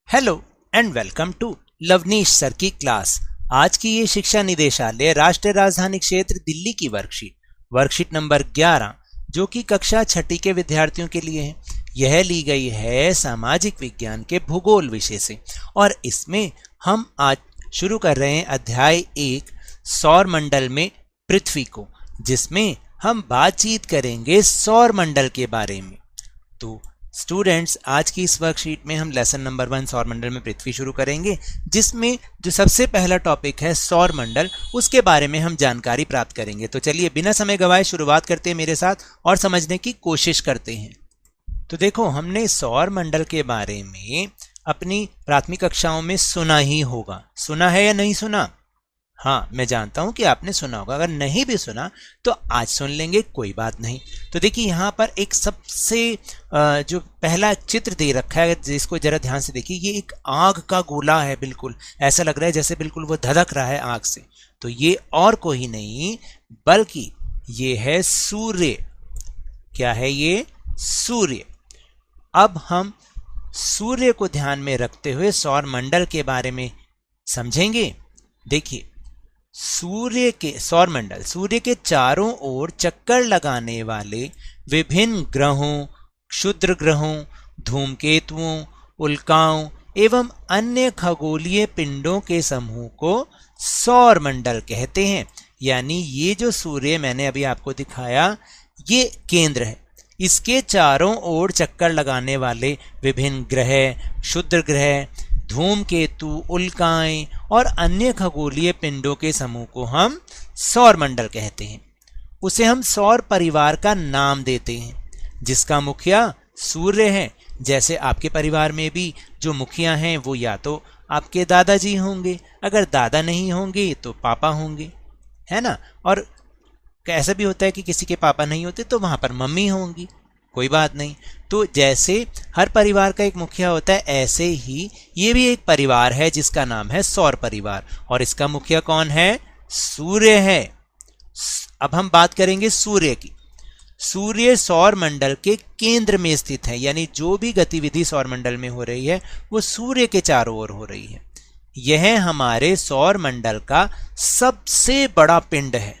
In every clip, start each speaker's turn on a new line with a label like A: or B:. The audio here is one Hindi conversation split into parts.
A: Hello and welcome to Lavneesh sir की क्लास। आज की ये शिक्षा निदेशालय राष्ट्रीय राजधानी क्षेत्र दिल्ली की वर्कशीट नंबर 11 जो कि कक्षा छठी के विद्यार्थियों के लिए है। यह ली गई है सामाजिक विज्ञान के भूगोल विषय से और इसमें हम आज शुरू कर रहे हैं अध्याय 1 सौर मंडल में पृथ्वी को, जिसमें हम बातचीत करेंगे सौर मंडल के बारे में। तो स्टूडेंट्स, आज की इस वर्कशीट में हम लेसन नंबर 1 सौर मंडल में पृथ्वी शुरू करेंगे, जिसमें जो सबसे पहला टॉपिक है सौर मंडल, उसके बारे में हम जानकारी प्राप्त करेंगे। तो चलिए बिना समय गवाए शुरुआत करते हैं मेरे साथ और समझने की कोशिश करते हैं। तो देखो, हमने सौर मंडल के बारे में अपनी प्राथमिक कक्षाओं में सुना ही होगा। सुना है या नहीं सुना? हाँ, मैं जानता हूं कि आपने सुना होगा। अगर नहीं भी सुना तो आज सुन लेंगे, कोई बात नहीं। तो देखिए, यहाँ पर एक सबसे जो पहला चित्र दे रखा है, जिसको जरा ध्यान से देखिए। ये एक आग का गोला है, बिल्कुल ऐसा लग रहा है जैसे बिल्कुल वो धधक रहा है आग से। तो ये और कोई नहीं बल्कि ये है सूर्य। क्या है ये? सूर्य। अब हम सूर्य को ध्यान में रखते हुए सौर मंडल के बारे में समझेंगे। देखिए, सौर मंडल सूर्य के चारों ओर चक्कर लगाने वाले विभिन्न ग्रहों, क्षुद्र ग्रहों, धूमकेतुओं, उल्काओं एवं अन्य खगोलीय पिंडों के समूह को सौर मंडल कहते हैं। यानी ये जो सूर्य मैंने अभी आपको दिखाया, ये केंद्र है। इसके चारों ओर चक्कर लगाने वाले विभिन्न ग्रह, क्षुद्र ग्रह, धूमकेतु, उल्काएं और अन्य खगोलीय पिंडों के समूह को हम सौर मंडल कहते हैं। उसे हम सौर परिवार का नाम देते हैं, जिसका मुखिया सूर्य है। जैसे आपके परिवार में भी जो मुखिया हैं वो या तो आपके दादाजी होंगे, अगर दादा नहीं होंगे तो पापा होंगे, है ना। और ऐसा भी होता है कि किसी के पापा नहीं होते तो वहां पर मम्मी होंगी, कोई बात नहीं। तो जैसे हर परिवार का एक मुखिया होता है, ऐसे ही ये भी एक परिवार है जिसका नाम है सौर परिवार, और इसका मुखिया कौन है? सूर्य है। अब हम बात करेंगे सूर्य की। सूर्य सौर मंडल के केंद्र में स्थित है, यानी जो भी गतिविधि सौर मंडल में हो रही है वो सूर्य के चारों ओर हो रही है। यह हमारे सौर मंडल का सबसे बड़ा पिंड है।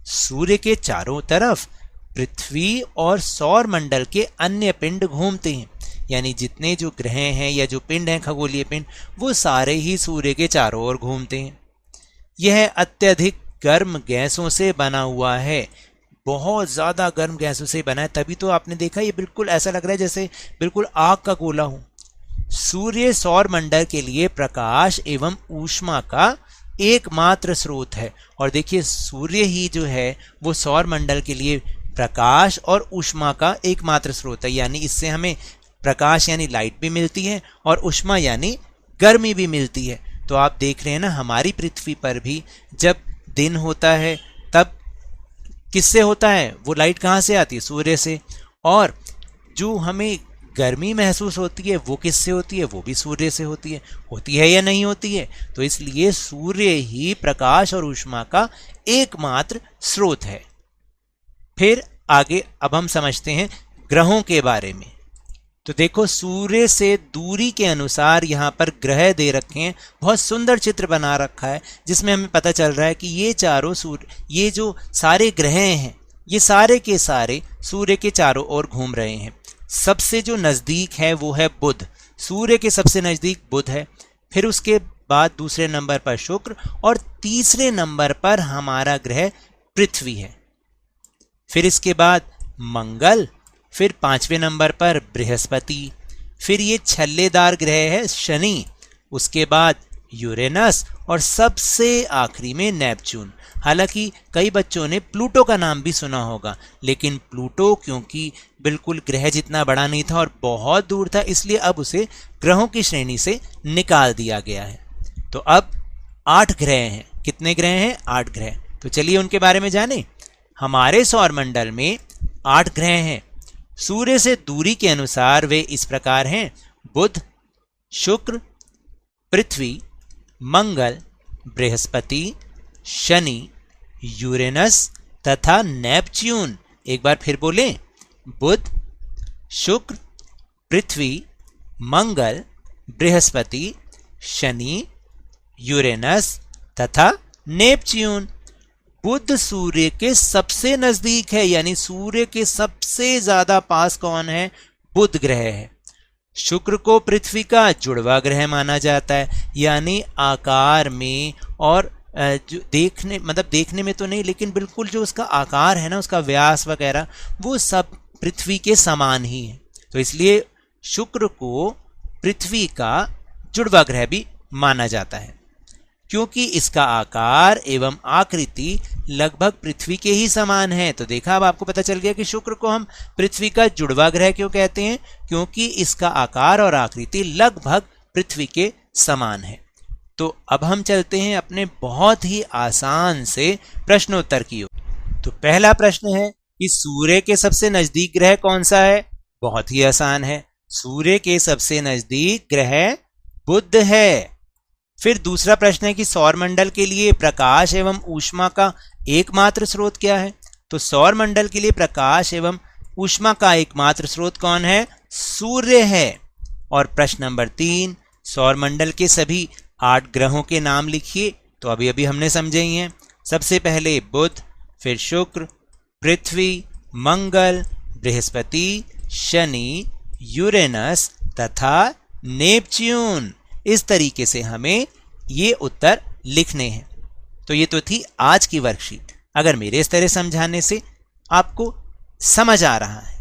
A: सूर्य के चारों तरफ पृथ्वी और सौर मंडल के अन्य पिंड घूमते हैं, यानी जितने जो ग्रह हैं या जो पिंड हैं, खगोलीय पिंड, वो सारे ही सूर्य के चारों ओर घूमते हैं। यह अत्यधिक गर्म गैसों से बना हुआ है, बहुत ज्यादा गर्म गैसों से बना है, तभी तो आपने देखा ये बिल्कुल ऐसा लग रहा है जैसे बिल्कुल आग का गोला हो। सूर्य सौर मंडल के लिए प्रकाश एवं ऊष्मा का एकमात्र स्रोत है। और देखिए, सूर्य ही जो है वो सौर मंडल के लिए प्रकाश और ऊष्मा का एकमात्र स्रोत है, यानी इससे हमें प्रकाश यानी लाइट भी मिलती है और ऊष्मा यानी गर्मी भी मिलती है। तो आप देख रहे हैं ना, हमारी पृथ्वी पर भी जब दिन होता है तब किससे होता है? वो लाइट कहाँ से आती है? सूर्य से। और जो हमें गर्मी महसूस होती है वो किससे होती है? वो भी सूर्य से होती है या नहीं होती है? तो इसलिए सूर्य ही प्रकाश और ऊष्मा का एकमात्र स्रोत है। फिर आगे अब हम समझते हैं ग्रहों के बारे में। तो देखो, सूर्य से दूरी के अनुसार यहाँ पर ग्रह दे रखे हैं। बहुत सुंदर चित्र बना रखा है जिसमें हमें पता चल रहा है कि ये जो सारे ग्रह हैं, ये सारे के सारे सूर्य के चारों ओर घूम रहे हैं। सबसे जो नजदीक है वो है बुध। सूर्य के सबसे नजदीक बुध है, फिर उसके बाद दूसरे नंबर पर शुक्र और तीसरे नंबर पर हमारा ग्रह पृथ्वी है। फिर इसके बाद मंगल, फिर 5वें नंबर पर बृहस्पति, फिर ये छल्लेदार ग्रह है शनि, उसके बाद यूरेनस और सबसे आखिरी में नेपच्यून। हालांकि कई बच्चों ने प्लूटो का नाम भी सुना होगा, लेकिन प्लूटो क्योंकि बिल्कुल ग्रह जितना बड़ा नहीं था और बहुत दूर था, इसलिए अब उसे ग्रहों की श्रेणी से निकाल दिया गया है। तो अब 8 ग्रह हैं। कितने ग्रह हैं? 8 ग्रह। तो चलिए उनके बारे में जाने। हमारे सौर मंडल में 8 ग्रह हैं। सूर्य से दूरी के अनुसार वे इस प्रकार हैं: बुध, शुक्र, पृथ्वी, मंगल, बृहस्पति, शनि, यूरेनस तथा नेपच्यून। एक बार फिर बोलें, बुध, शुक्र, पृथ्वी, मंगल, बृहस्पति, शनि, यूरेनस तथा नेपच्यून। बुध सूर्य के सबसे नजदीक है, यानी सूर्य के सबसे ज्यादा पास कौन है? बुध ग्रह है। शुक्र को पृथ्वी का जुड़वा ग्रह माना जाता है, यानी आकार में और जो देखने में तो नहीं, लेकिन बिल्कुल जो उसका आकार है ना, उसका व्यास वगैरह, वो सब पृथ्वी के समान ही है। तो इसलिए शुक्र को पृथ्वी का जुड़वा ग्रह भी माना जाता है, क्योंकि इसका आकार एवं आकृति लगभग पृथ्वी के ही समान है। तो देखा, अब आपको पता चल गया कि शुक्र को हम पृथ्वी का जुड़वा ग्रह क्यों कहते हैं, क्योंकि इसका आकार और आकृति लगभग पृथ्वी के समान है। तो अब हम चलते हैं अपने बहुत ही आसान से प्रश्नोत्तर की ओर। तो पहला प्रश्न है कि सूर्य के सबसे नजदीक ग्रह कौन सा है? बहुत ही आसान है, सूर्य के सबसे नजदीक ग्रह बुध है। फिर दूसरा प्रश्न है कि सौर मंडल के लिए प्रकाश एवं ऊष्मा का एकमात्र स्रोत क्या है? तो सौर मंडल के लिए प्रकाश एवं ऊष्मा का एकमात्र स्रोत कौन है? सूर्य है। और प्रश्न नंबर 3, सौर मंडल के सभी 8 ग्रहों के नाम लिखिए। तो अभी अभी हमने समझे ही हैं। सबसे पहले बुध, फिर शुक्र, पृथ्वी, मंगल, बृहस्पति, शनि, यूरेनस तथा नेपच्यून। इस तरीके से हमें ये उत्तर लिखने हैं। तो ये तो थी आज की वर्कशीट। अगर मेरे इस तरह समझाने से आपको समझ आ रहा है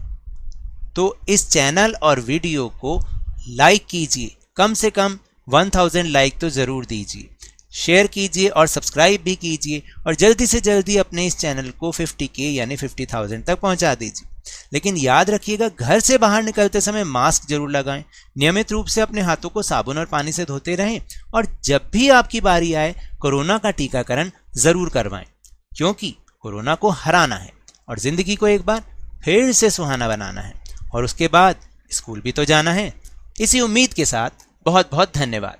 A: तो इस चैनल और वीडियो को लाइक कीजिए, कम से कम 1000 लाइक तो ज़रूर दीजिए, शेयर कीजिए और सब्सक्राइब भी कीजिए, और जल्दी से जल्दी अपने इस चैनल को 50K यानी 50,000 तक पहुंचा दीजिए। लेकिन याद रखिएगा, घर से बाहर निकलते समय मास्क जरूर लगाएं, नियमित रूप से अपने हाथों को साबुन और पानी से धोते रहें, और जब भी आपकी बारी आए कोरोना का टीकाकरण जरूर करवाएं, क्योंकि कोरोना को हराना है और जिंदगी को एक बार फिर से सुहाना बनाना है, और उसके बाद स्कूल भी तो जाना है। इसी उम्मीद के साथ बहुत बहुत धन्यवाद।